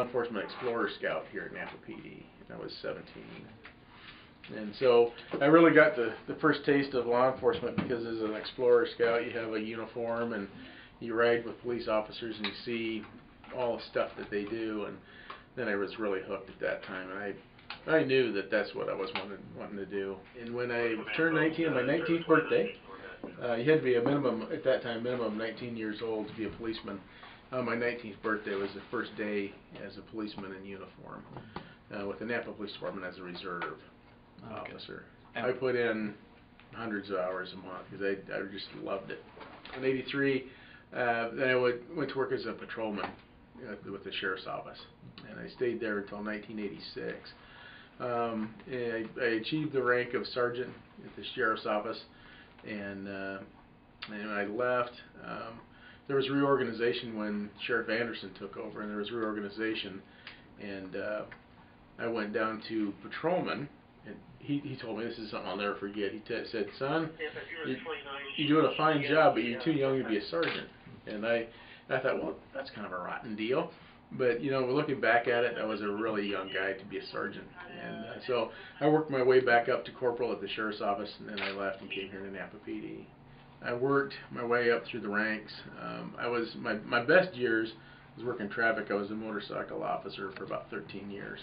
law enforcement explorer scout here at Napa PD. I was 17. And so I really got the first taste of law enforcement because as an explorer scout you have a uniform and you ride with police officers and you see all the stuff that they do, and then I was really hooked at that time, and I knew that that's what I was wanting to do. And when I turned 19 on my 19th birthday, you had to be a minimum, at that time, minimum 19 years old to be a policeman. My 19th birthday was the first day as a policeman in uniform with the Napa Police Department as a reserve officer. I put in hundreds of hours a month because I just loved it. In '83, then I went to work as a patrolman with the sheriff's office, and I stayed there until 1986. I achieved the rank of sergeant at the sheriff's office, and when I left, there was reorganization when Sheriff Anderson took over, and there was reorganization, and I went down to patrolman, and he told me, this is something I'll never forget, he said, son, you're doing a fine job, but you're too young to be a sergeant. And I thought, well, that's kind of a rotten deal. But, you know, looking back at it, I was a really young guy to be a sergeant. And so I worked my way back up to corporal at the sheriff's office, and then I left and came here to Napa PD. I worked my way up through the ranks. I was my best years was working traffic. I was a motorcycle officer for about 13 years.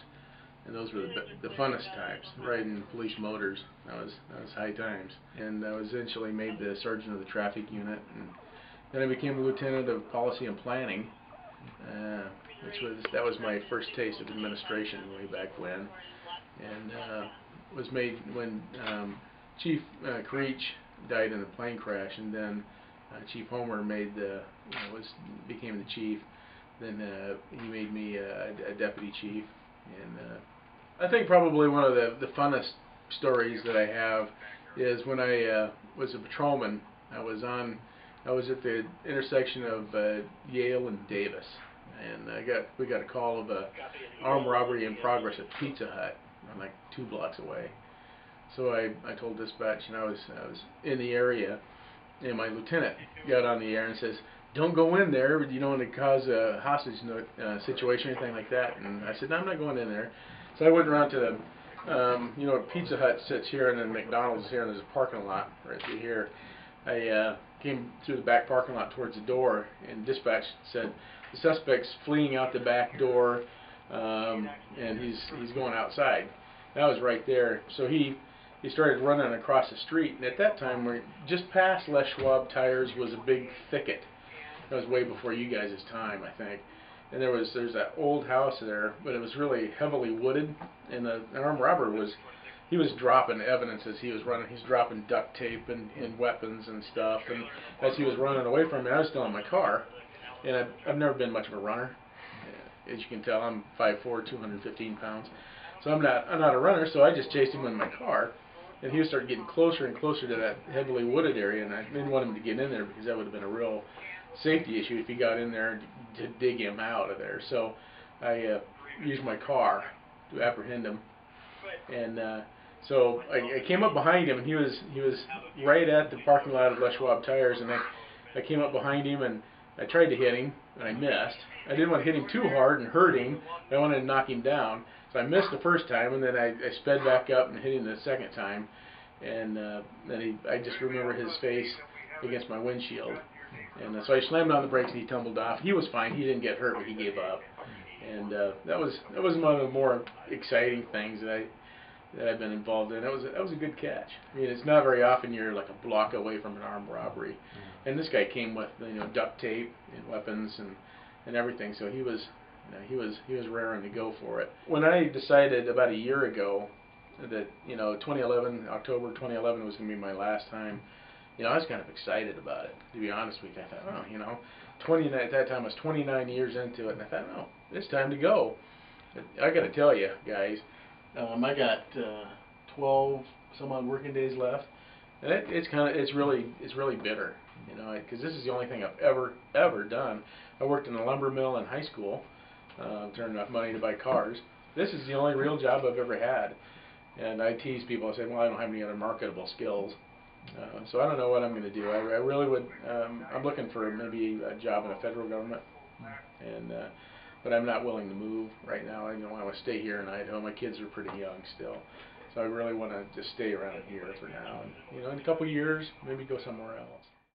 And those were the funnest times, riding police motors. That was high times. And I was eventually made the sergeant of the traffic unit. And then I became a lieutenant of policy and planning. That was my first taste of administration way back when. And was made when Chief Creech died in a plane crash, and then Chief Homer became the chief. Then he made me a deputy chief. And I think probably one of the funnest stories that I have is when I was a patrolman. I was at the intersection of Yale and Davis, and we got a call of a armed robbery in progress at Pizza Hut, like 2 blocks away. So I told dispatch, and I was in the area, and my lieutenant got on the air and says, "Don't go in there. You don't want to cause a hostage situation or anything like that." And I said, "No, I'm not going in there." So I went around to the, Pizza Hut sits here, and then McDonald's is here, and there's a parking lot right through here. I came through the back parking lot towards the door, and dispatch said the suspect's fleeing out the back door, and he's going outside. That was right there. So he started running across the street, and at that time, we're just past Les Schwab Tires was a big thicket. That was way before you guys' time, I think. And there's that old house there, but it was really heavily wooded, and the armed robber was dropping evidence as he was running. He's dropping duct tape and weapons and stuff, and as he was running away from me, I was still in my car, and I've never been much of a runner. As you can tell, I'm 5'4", 215 pounds, so I'm not a runner, so I just chased him in my car, and he started getting closer and closer to that heavily wooded area, and I didn't want him to get in there because that would have been a real safety issue if he got in there to dig him out of there. So I used my car to apprehend him, and so I came up behind him, and he was right at the parking lot of Les Schwab Tires, and I came up behind him, and I tried to hit him, and I missed. I didn't want to hit him too hard and hurt him. I wanted to knock him down, so I missed the first time, and then I sped back up and hit him the second time, and then I just remember his face against my windshield. And so I slammed on the brakes, and he tumbled off. He was fine. He didn't get hurt, but he gave up. And that was one of the more exciting things that I've been involved in. That was a good catch. I mean, it's not very often you're like a block away from an armed robbery. And this guy came with duct tape and weapons and everything. So he was raring to go for it. When I decided about a year ago that 2011, October 2011 was going to be my last time, I was kind of excited about it, to be honest with you. I thought, at that time I was 29 years into it, and I thought, oh, it's time to go. I got to tell you, guys, I got 12 some odd working days left, and it's really bitter, because this is the only thing I've ever done. I worked in a lumber mill in high school, turned enough money to buy cars. This is the only real job I've ever had, and I tease people. I say, well, I don't have any other marketable skills. So I don't know what I'm going to do. I really would. I'm looking for maybe a job in the federal government, and but I'm not willing to move right now. I want to stay here in Idaho. My kids are pretty young still, so I really want to just stay around here for now. And, in a couple years, maybe go somewhere else.